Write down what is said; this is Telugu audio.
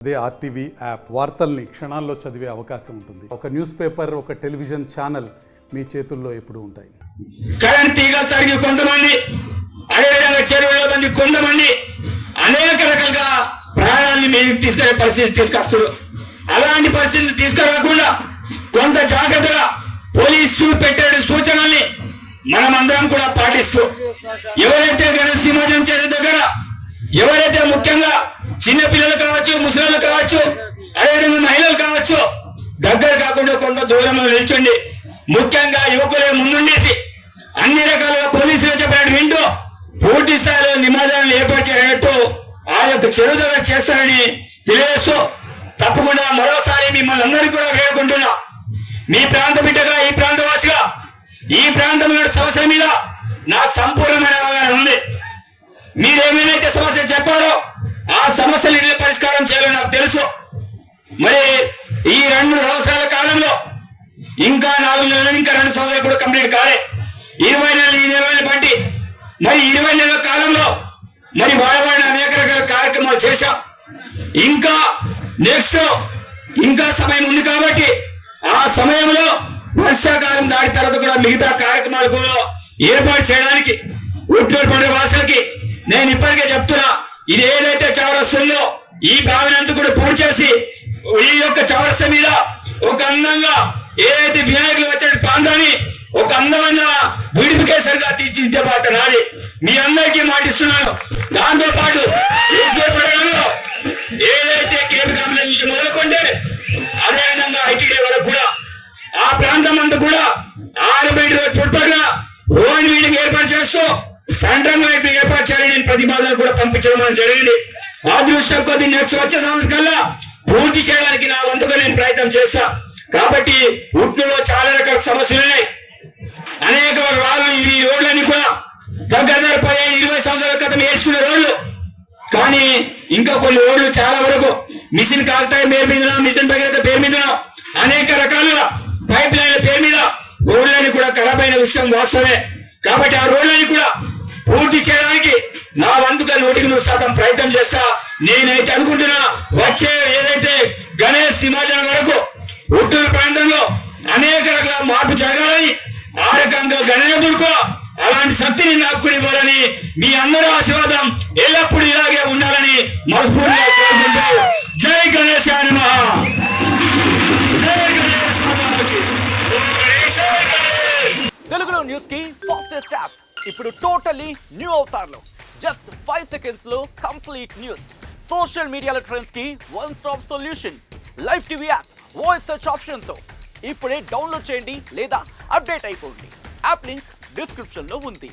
అదే ఆర్టీవీ యాప్ వార్తల్ని క్షణాల్లో చదివే అవకాశం ఉంటుంది. ఒక న్యూస్ పేపర్, ఒక టెలివిజన్ ఛానల్ మీ చేతుల్లో ఎప్పుడూ ఉంటాయి. కరెంట్ తీగలు తరిగి కొంతమంది, అదేవిధంగా చెరువుల మంది కొంతమంది అనేక రకాలుగా ప్రాణాలని మీదకి తీసుకునే పరిస్థితి తీసుకొస్తారు. అలాంటి పరిస్థితులు తీసుకురాకుండా కొంత జాగ్రత్తగా పోలీసు పెట్టే సూచనల్ని మనమందరం కూడా పాటిస్తూ, ఎవరైతే గణేష్ నిమజ్జనం చేసే దగ్గర ఎవరైతే ముఖ్యంగా చిన్న పిల్లలు కావచ్చు, ముసలి కావచ్చు, అదేవిధంగా మహిళలు కావచ్చు, దగ్గర కాకుండా కొంత దూరంలో నిల్చోండి. ముఖ్యంగా యువకులే ముందుండేసి అన్ని రకాలుగా పోలీసులు చెప్పినట్టు వింటూ పూర్తి స్థాయిలో నిమజ్జనాలు ఏర్పాటు చేయనట్టు ఆ యొక్క చెరువు దగ్గర చేస్తారని తెలియజేస్తూ, తప్పకుండా మరోసారి మిమ్మల్ని అందరికీ కూడా వేడుకుంటున్నా. మీ ప్రాంత బిడ్డగా, ఈ ప్రాంతవాసిగా, ఈ ప్రాంతంలో సమస్యల మీద నాకు సంపూర్ణమైన అవగాహన ఉంది. మీరేమైతే సమస్య చెప్పారో ఆ సమస్యలు పరిష్కారం చేయాలని నాకు తెలుసు. మరి ఈ 2 సంవత్సరాల కాలంలో ఇంకా 4 నెలలు, ఇంకా 2 సంవత్సరాలు కూడా కంప్లీట్ కాలే. 20 నెలలు, ఈ 20 నెలలు బట్టి మరి 20 నెలల కాలంలో మరి వాడవాడిన అనేక రకాల కార్యక్రమాలు చేశాం. ఇంకా నెక్స్ట్ ఇంకా సమయం ఉంది కాబట్టి ఆ సమయంలో వర్షాకాలం దాటి తర్వాత కూడా మిగతా కార్యక్రమాలకు ఏర్పాటు చేయడానికి ఉట్లూరు పండుగ వాసులకి నేను ఇప్పటికే చెప్తున్నా, ఇది ఏదైతే చౌరస్తుందో ఈ భావనంతా కూడా పూర్తి చేసి ఈ యొక్క చౌరస్తా మీద ఒక అందంగా ఏదైతే వినాయకులు వచ్చే ప్రాంతాన్ని ఒక అందమైన బ్యూటిఫికేషన్ గా తీర్చిదిద్దే బాధ్యత నాది. మీ అందరికీ మాటిస్తున్నాను. దాంతో పాటు ఏదైతే కేబుల్ కాంప్లెక్స్ నుంచి మొదలుకుంటే అదేవిధంగా ఐటీడీ వరకు కూడా ఆ ప్రాంతం అంతా కూడా 6 బయట చుట్టుపక్కల రోడ్ మీటింగ్ ఏర్పాటు చేస్తూ సెంట్రల్ వైపు ఏర్పాటు చేయాలని నేను ప్రతిపాదనలు కూడా పంపించడం జరిగింది. ఆ దృష్టి కొద్ది నెక్స్ట్ వచ్చే సంవత్సరం కల్లా పూర్తి చేయడానికి నా వంతుగా నేను ప్రయత్నం చేస్తా. కాబట్టి ఉట్లలో చాలా రకాల సమస్యలు ఉన్నాయి. అనేక వాళ్ళు ఈ రోడ్లన్నీ కూడా దగ్గర 15-20 సంవత్సరాల క్రితం వేసుకునే రోడ్లు, కానీ ఇంకా కొన్ని రోడ్లు చాలా వరకు మిషన్ కాకతాయి పేరు మీద, మిషన్ భగీరథ పేరు మీద, అనేక రకాలుగా పైప్ లైన్ల పేరు మీద రోడ్లని కూడా ఖరాబ్ అయిన విషయం వాస్తవమే. కాబట్టి ఆ రోడ్లని కూడా పూర్తి చేయడానికి నా వంతుగా 100% ప్రయత్నం చేస్తా. నేనైతే అనుకుంటున్నా వచ్చే ఏదైతే గణేష్ నిమజ్జనం వరకు ఉట్టూరు ప్రాంతంలో అనేక రకాల మార్పు జరగాలని, ఆ రకంగా గణనాథుడుకో అలాంటి శక్తిని నాకు ఇవ్వాలని, మీ అందరూ ఆశీర్వాదం ఎల్లప్పుడూ ఇలాగే ఉండాలని మనస్ఫూర్తిగా కోరుకుంటూ జై గణేశాయ నమః. తెలుగులో న్యూస్ కి ఫాస్టెస్ట్ యాప్ ఇప్పుడు టోటలీ న్యూ అవతార్లో జస్ట్ 5 సెకండ్స్ లో కంప్లీట్ న్యూస్. సోషల్ మీడియాలో ట్రెండ్స్ కి one stop solution. Live TV app voice search option తో ఇప్పుడే డౌన్లోడ్ చేయండి లేదా అప్డేట్ అయిపోండి. యాప్ లింక్ డిస్క్రిప్షన్ లో ఉంది.